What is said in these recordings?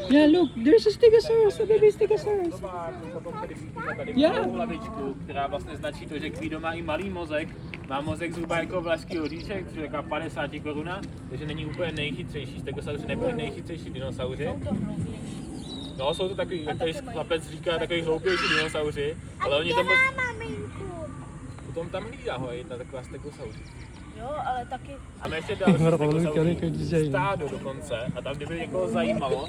Yeah, look, there's a Stegosaurus, a baby Stegosaurus. Potom tady vidíme tady Yeah. malou hlavičku, která vlastně značí to, že Kvído má i malý mozek. Má mozek zhruba jako vlašský oříšek, což je taková 50 koruna, takže není úplně nejchytřejší. Stegosauři nebyli nejchytřejší dinosauři. No, jsou to takový, jak tady chlapec říká, takový hloupější dinosauři, ale oni tam potom tam lídá jedna taková stegosauř. Jo, ale taky... A my ještě další stegosaury, stádo dokonce, a tam kdyby někoho zajímalo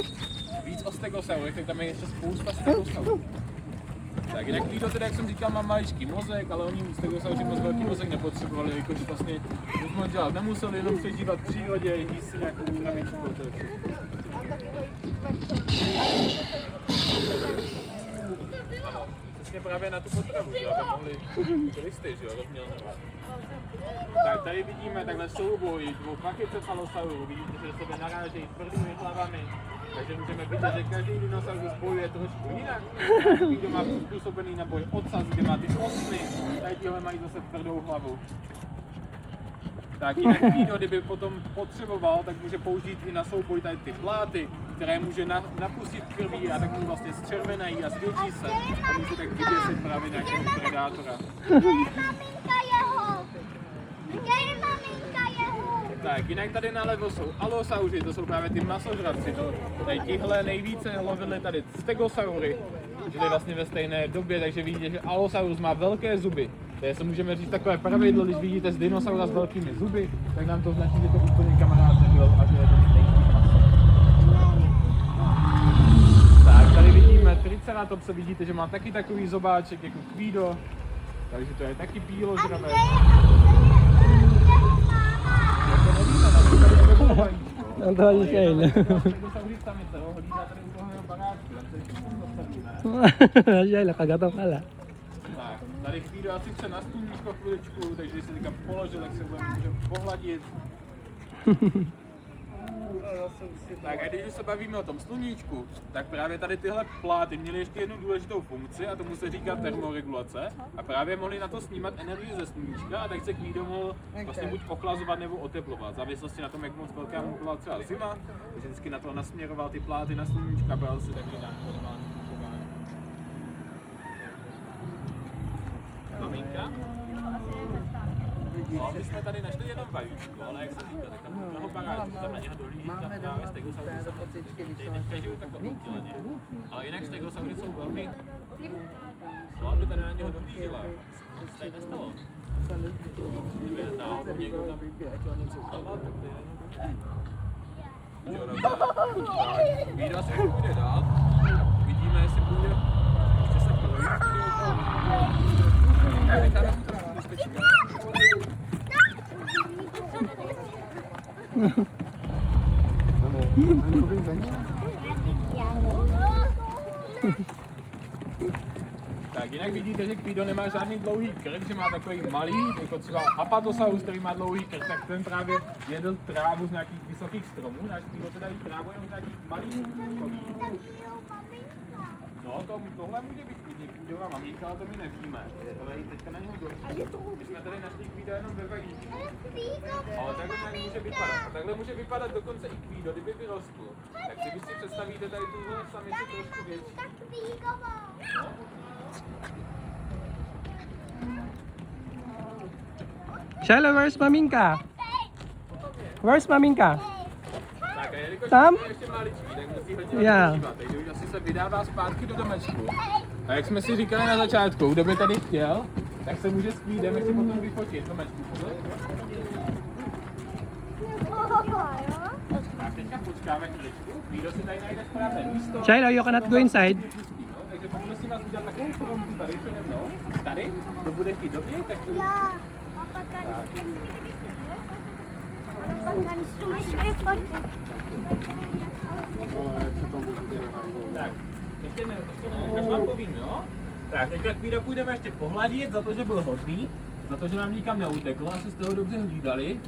víc o stegosaurech, tak tam je ještě spousta stegosaurů. Tak jinak Kvído teda, jak jsem říkal, má maličký mozek, ale oni stegosauři moc velký mozek nepotřebovali, jakož vlastně nic moc dělat nemuseli, jenom přežívat v přírodě, jíst si nějakou kravičku. Ano, přesně právě na tu potravu, že aby mohli turisty, že jo, rozmělňovat. Tak tady vidíme takhle souboj dvou pachycephalosaurů, vidíte, že sebe narážejí tvrdými hlavami, takže můžeme vidět, že každý dinosaurus bojuje trošku jinak. Kdo má přizpůsobený na boj ocas, kde má ty osny, tady tihle mají zase tvrdou hlavu. Tak jinak Kvído, kdyby potom potřeboval, tak může použít i na souboj tady ty pláty, které může napustit krví a tak mu vlastně zčervenají a zvětší se a může tak vyděsit právě nějakého predátora. Tak, jinak tady nalevo jsou alosauři, to jsou právě ty masožravci, tady tihle nejvíce lovili tady stegosaury, žili vlastně ve stejné době, takže vidíte, že Allosaurus má velké zuby. Takže můžeme říct takové pravidlo, když vidíte z dinosaura s velkými zuby, tak nám to značí, že to úplně kamarád nebyl a že je to stejný maso. Tak, tady vidíme Triceratopse, vidíte, že má taky takový zobáček jako Kvído, takže to je taky píložravec. On to ani kejl. Jajla, kagataw pala. Tak, tady Kvído asi chce na sluníčko chviličku, takže si teďka položil, tak se můžeme pohladit. Tak a když se bavíme o tom sluníčku, tak právě tady tyhle pláty měly ještě jednu důležitou funkci a tomu se říká termoregulace a právě mohli na to snímat energii ze sluníčka a tak se Kvído mohl vlastně buď ochlazovat nebo oteplovat, v závislosti na tom, jak moc velká mu byla třeba zima, takže vždycky na to nasměroval ty pláty na sluníčka, bral si taky nějaký normální fungování. Maminka? No, my jsme tady našli jenom vajíčko, ale jak jsem říkal, tak tam mnoho baráčů, tam na něho dohlíží, tam právě stegosaury samotné. Teďka žijou takhle odděleně, ale jinak stegosaury jsou velmi... No, aby tady na něho dohlížela, to se tady nestalo. Kdyby náhodou někdo tam chtěl něco udělat, tak to je... Tak, Kvído asi půjde dál, vidíme, jestli půjde, ještě se projít. Já necháme mu trošku bezpečí. Tak jinak vidíte, že Kvído nemá žádný dlouhý krk, že má takový malý, jako třeba Apatosaurus, který má dlouhý krk, tak ten právě jedl trávu z nějakých vysokých stromů, náš Kvído teda jí trávu jenom z nějakých malých stromových. No, tohle může být klidně Kvídova maminka, ale to my nevíme. Ale teďka na něho došli. My jsme tady našli Kvída jenom ve vajíčku. Ale takhle na něj může vypadat. A takhle může vypadat dokonce i Kvído, kdyby vyrostl. Tak když si představíte tady tuhle samici trošku větší. Shiloh, where's Maminka? Where's Maminka? Tak a jelikož Tam? je ještě maličký, tak musí hodně Yeah. užívat. Takže už asi se vydává zpátky do domečku. A jak jsme si říkali na začátku, kdo by tady chtěl, tak se může s Kvídem ještě potom vyfotit domečku. Tak teďka počkáme chvíličku. Kvído si tady najde správné místo. Shiloh, you cannot go inside. Takže pokud si vás udělat takovou frontu tady přede mnou, tady, to bude chtít dobře, tak to... Tak, ještě vám povím, jo? Tak, teďka Kvído půjdeme ještě pohladit za to, že byl hodný, za to, že nám nikam neutekl, asi jste ho dobře hlídali.